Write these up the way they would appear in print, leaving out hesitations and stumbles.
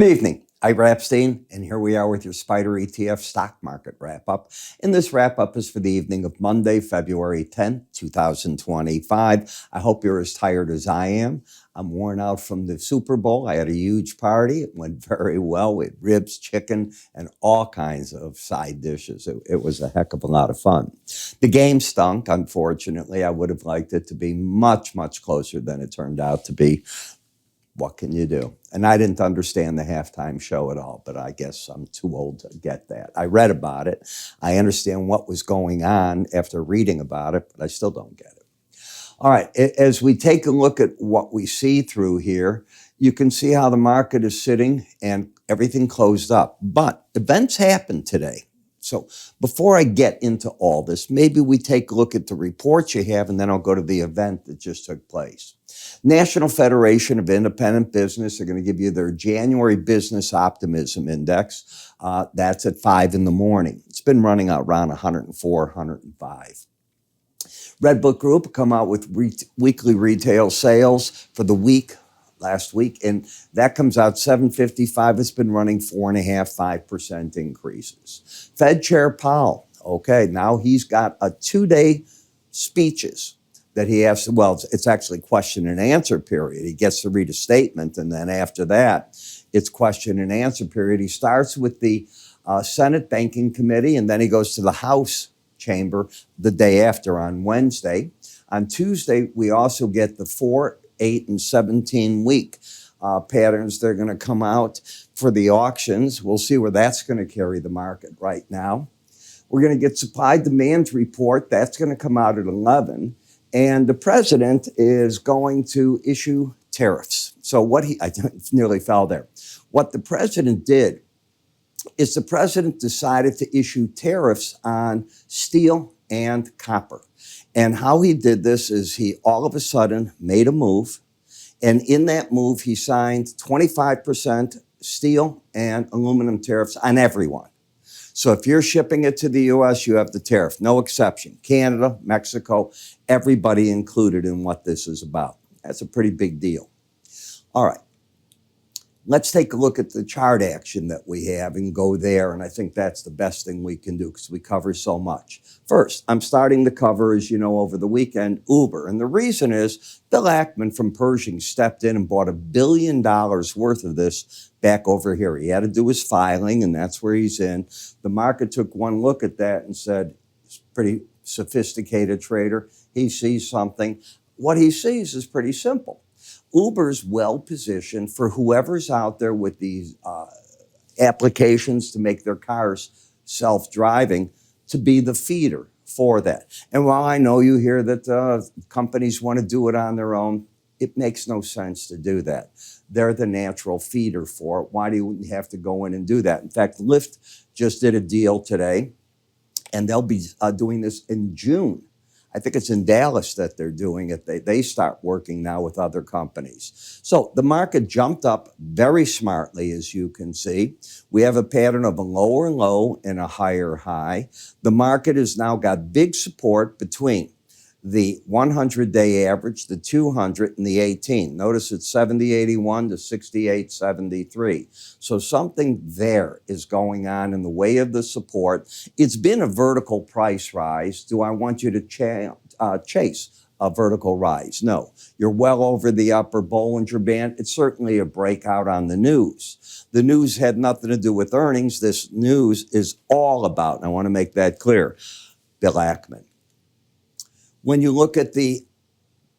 Good evening. Ira Epstein, and here we are with your SPDR ETF stock market wrap-up. And this wrap-up is for the evening of Monday, February 10th, 2025. I hope you're as tired as I am. I'm worn out from the Super Bowl. I had a huge party. It went very well with ribs, chicken, and all kinds of side dishes. It was a heck of a lot of fun. The game stunk, unfortunately. I would have liked it to be much, much closer than it turned out to be. What can you do? And I didn't understand the halftime show at all, but I guess I'm too old to get that. I read about it. I understand what was going on after reading about it, but I still don't get it. All right, as we take a look at what we see through here, you can see how the market is sitting and everything closed up. But events happened today. So before I get into all this, maybe we take a look at the reports you have, and then I'll go to the event that just took place. National Federation of Independent Business are going to give you their January Business Optimism Index. That's at 5 in the morning. It's been running out around 104, 105. Red Book Group will come out with weekly retail sales for the week, last week, and that comes out 755. It's been running 4.5%, 5% increases. Fed Chair Powell, okay, now he's got a 2-day speeches that he has to, well, it's actually question and answer period. He gets to read a statement, and then after that, it's question and answer period. He starts with the Senate Banking Committee, and then he goes to the House chamber the day after on Wednesday. On Tuesday, we also get the 4, 8, and 17-week patterns. They're going to come out for the auctions. We'll see where that's going to carry the market right now. We're going to get supply-demand report. That's going to come out at 11. And the president is going to issue tariffs. So I nearly fell there. What the president did is the president decided to issue tariffs on steel and copper. And how he did this is he all of a sudden made a move. And in that move, he signed 25% steel and aluminum tariffs on everyone. So if you're shipping it to the U.S., you have the tariff, no exception. Canada, Mexico, everybody included in what this is about. That's a pretty big deal. All right. Let's take a look at the chart action that we have and go there. And I think that's the best thing we can do because we cover so much. First, I'm starting to cover, as you know, over the weekend, Uber. And the reason is Bill Ackman from Pershing stepped in and bought $1 billion worth of this back over here. He had to do his filing, and that's where he's in. The market took one look at that and said, it's a pretty sophisticated trader. He sees something. What he sees is pretty simple. Uber's well positioned for whoever's out there with these applications to make their cars self-driving to be the feeder for that. And while I know you hear that companies want to do it on their own, it makes no sense to do that. They're the natural feeder for it. Why do you have to go in and do that? In fact, Lyft just did a deal today, and they'll be doing this in June. I think it's in Dallas that they're doing it. They start working now with other companies. So the market jumped up very smartly, as you can see. We have a pattern of a lower low and a higher high. The market has now got big support between the 100-day average, the 200, and the 18. Notice it's 70.81 to 68.73. So something there is going on in the way of the support. It's been a vertical price rise. Do I want you to chase a vertical rise? No. You're well over the upper Bollinger Band. It's certainly a breakout on the news. The news had nothing to do with earnings. This news is all about, and I want to make that clear, Bill Ackman. When you look at the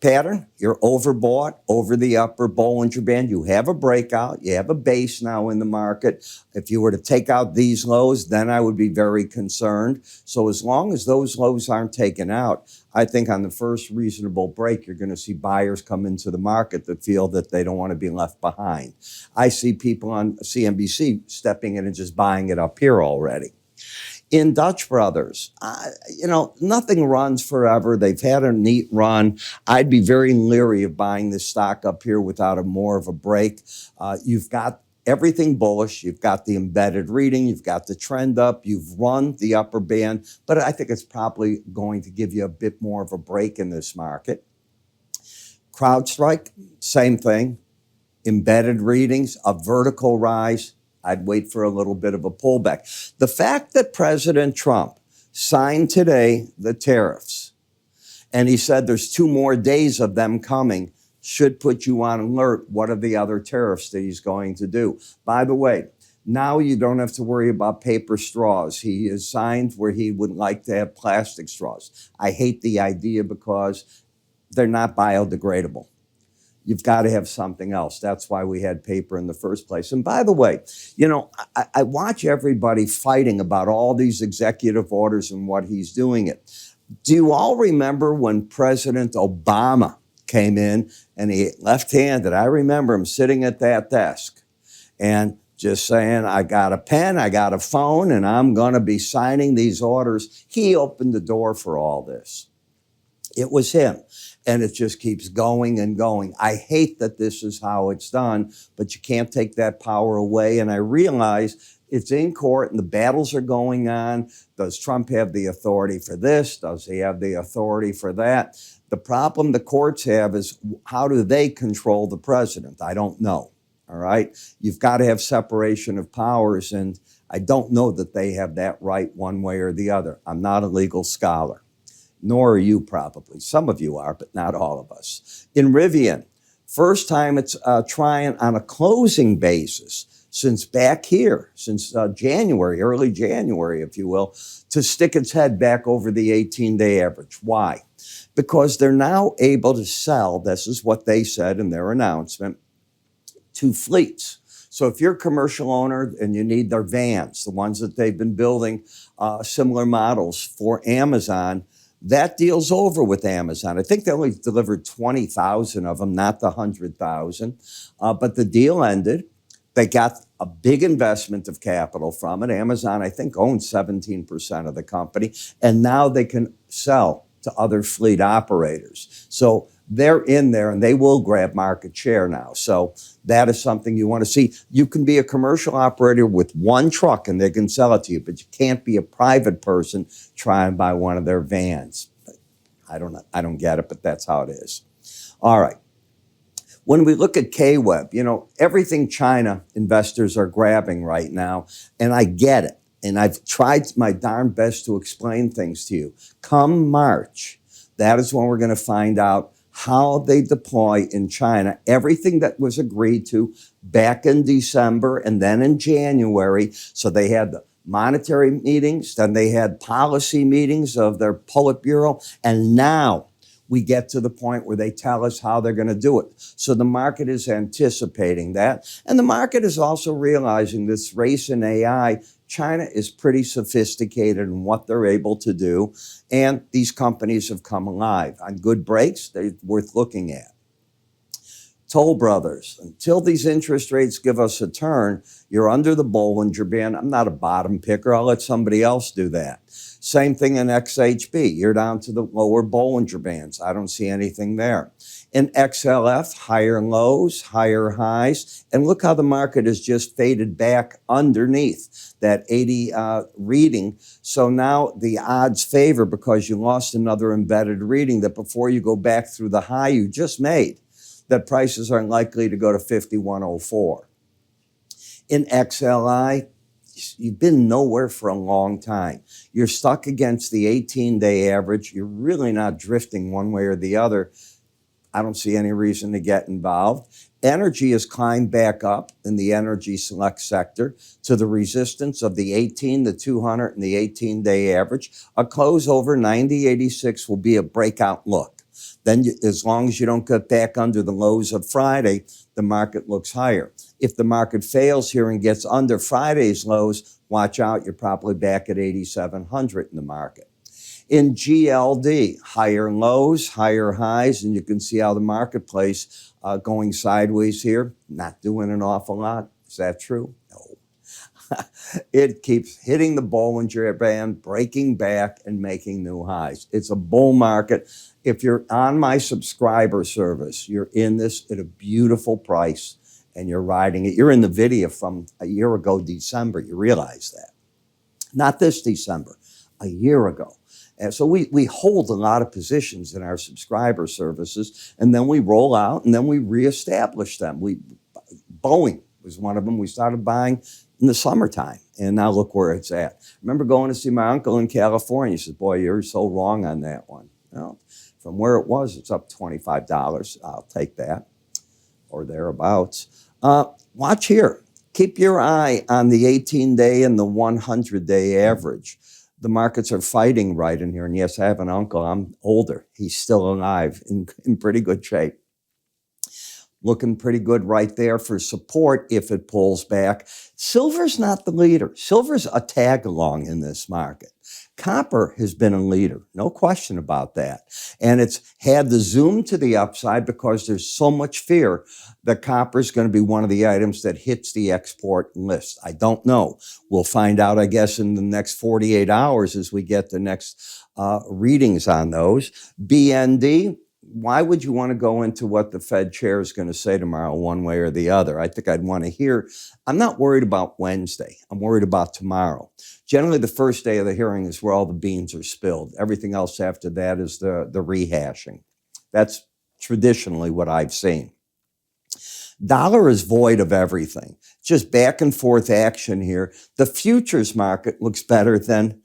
pattern, you're overbought over the upper Bollinger Band. You have a breakout. You have a base now in the market. If you were to take out these lows, then I would be very concerned. So as long as those lows aren't taken out, I think on the first reasonable break, you're going to see buyers come into the market that feel that they don't want to be left behind. I see people on CNBC stepping in and just buying it up here already. In Dutch Brothers, nothing runs forever. They've had a neat run. I'd be very leery of buying this stock up here without more of a break. You've got everything bullish. You've got the embedded reading. You've got the trend up. You've run the upper band. But I think it's probably going to give you a bit more of a break in this market. CrowdStrike, same thing. embedded readings, a vertical rise, I'd wait for a little bit of a pullback. The fact that President Trump signed today the tariffs, and he said there's 2 more days of them coming, should put you on alert. What are the other tariffs that he's going to do? By the way, now you don't have to worry about paper straws. He has signed where he would like to have plastic straws. I hate the idea because they're not biodegradable. You've got to have something else. That's why we had paper in the first place. And by the way, you know, I watch everybody fighting about all these executive orders and what he's doing it. Do you all remember when President Obama came in and he left-handed? I remember him sitting at that desk and just saying, I got a pen, I got a phone, and I'm going to be signing these orders. He opened the door for all this. It was him. And it just keeps going and going. I hate that this is how it's done, but you can't take that power away. And I realize it's in court and the battles are going on. Does Trump have the authority for this? Does he have the authority for that? The problem the courts have is, how do they control the president? I don't know. All right. You've got to have separation of powers. And I don't know that they have that right one way or the other. I'm not a legal scholar. Nor are you probably. Some of you are, but not all of us. In Rivian, first time it's trying on a closing basis since back here, since January, early January, if you will, to stick its head back over the 18-day average. Why? Because they're now able to sell, this is what they said in their announcement, to fleets. So if you're a commercial owner and you need their vans, the ones that they've been building similar models for Amazon, that deal's over with Amazon. I think they only delivered 20,000 of them, not the 100,000. But the deal ended. They got a big investment of capital from it. Amazon, I think, owns 17% of the company. And now they can sell to other fleet operators. So they're in there and they will grab market share now. So that is something you want to see. You can be a commercial operator with one truck and they can sell it to you, but you can't be a private person trying to buy one of their vans. I don't get it, but that's how it is. All right. When we look at K-Web, you know, everything China investors are grabbing right now, and I get it. And I've tried my darn best to explain things to you. Come March, that is when we're going to find out how they deploy in China everything that was agreed to back in December and then in January. So they had the monetary meetings, then they had policy meetings of their Politburo, and now we get to the point where they tell us how they're going to do it. So the market is anticipating that. And the market is also realizing this race in AI, China is pretty sophisticated in what they're able to do. And these companies have come alive. On good breaks, they're worth looking at. Toll Brothers, until these interest rates give us a turn, you're under the Bollinger Band. I'm not a bottom picker. I'll let somebody else do that. Same thing in XHB. You're down to the lower Bollinger Bands. I don't see anything there. In XLF, higher lows, higher highs. And look how the market has just faded back underneath that 80 reading. So now the odds favor because you lost another embedded reading that before you go back through the high you just made, that prices are likely to go to 5104. In XLI, you've been nowhere for a long time. You're stuck against the 18-day average. You're really not drifting one way or the other. I don't see any reason to get involved. Energy has climbed back up in the energy select sector to the resistance of the 18, the 200, and the 18-day average. A close over 90.86 will be a breakout look. Then as long as you don't get back under the lows of Friday, the market looks higher. If the market fails here and gets under Friday's lows, watch out, you're probably back at 8,700 in the market. In GLD, higher lows, higher highs, and you can see how the marketplace going sideways here, not doing an awful lot. Is that true? No. It keeps hitting the Bollinger Band, breaking back and making new highs. It's a bull market. If you're on my subscriber service, you're in this at a beautiful price and you're riding it. You're in the video from a year ago, December. You realize that. Not this December, a year ago. And so we hold a lot of positions in our subscriber services, and then we roll out and then we reestablish them. Boeing was one of them. We started buying in the summertime, and now look where it's at. I remember going to see my uncle in California. He said, boy, you're so wrong on that one. Well, from where it was, it's up $25. I'll take that, or thereabouts. Watch here. Keep your eye on the 18-day and the 100-day average. The markets are fighting right in here. And yes, I have an uncle. I'm older. He's still alive, in pretty good shape. Looking pretty good right there for support if it pulls back. Silver's not the leader. Silver's a tag along in this market. Copper has been a leader, no question about that. And it's had the zoom to the upside because there's so much fear that copper is going to be one of the items that hits the export list. I don't know. We'll find out, I guess, in the next 48 hours as we get the next readings on those. BND. Why would you want to go into what the Fed chair is going to say tomorrow one way or the other? I think I'd want to hear. I'm not worried about Wednesday. I'm worried about tomorrow. Generally, the first day of the hearing is where all the beans are spilled. Everything else after that is the rehashing. That's traditionally what I've seen. Dollar is void of everything. Just back and forth action here. The futures market looks better than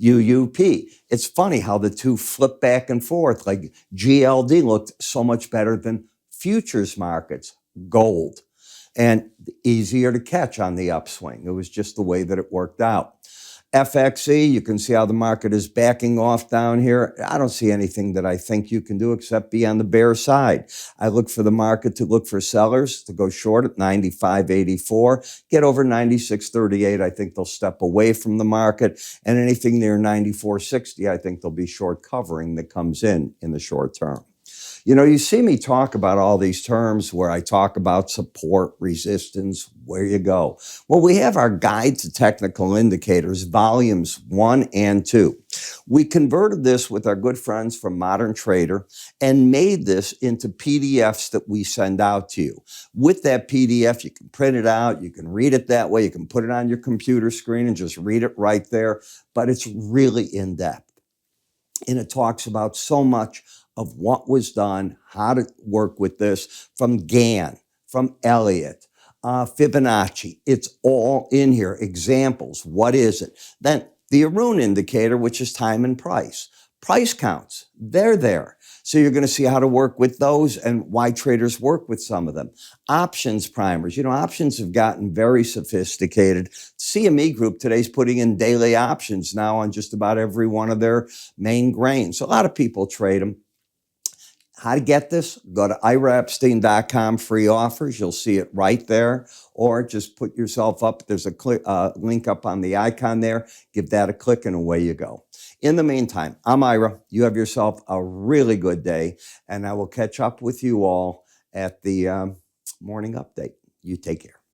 UUP. It's funny how the two flip back and forth. Like GLD looked so much better than futures markets, gold, and easier to catch on the upswing. It was just the way that it worked out. FXE, you can see how the market is backing off down here. I don't see anything that I think you can do except be on the bear side. I look for the market to look for sellers to go short at 95.84, get over 96.38. I think they'll step away from the market, and anything near 94.60, I think there'll be short covering that comes in the short term. You know, you see me talk about all these terms where I talk about support, resistance, where you go. Well, we have our guide to technical indicators, volumes 1 and 2. We converted this with our good friends from Modern Trader and made this into PDFs that we send out to you. With that PDF, you can print it out, you can read it that way, you can put it on your computer screen and just read it right there, but it's really in-depth. And it talks about so much of what was done, how to work with this, from Gann, from Elliott, Fibonacci. It's all in here. Examples. What is it? Then the Arun indicator, which is time and price. Price counts. They're there. So you're going to see how to work with those and why traders work with some of them. Options primers. You know, options have gotten very sophisticated. CME Group today is putting in daily options now on just about every one of their main grains. So a lot of people trade them. How to get this? Go to IraEpstein.com, free offers. You'll see it right there. Or just put yourself up. There's a link up on the icon there. Give that a click and away you go. In the meantime, I'm Ira. You have yourself a really good day. And I will catch up with you all at the morning update. You take care.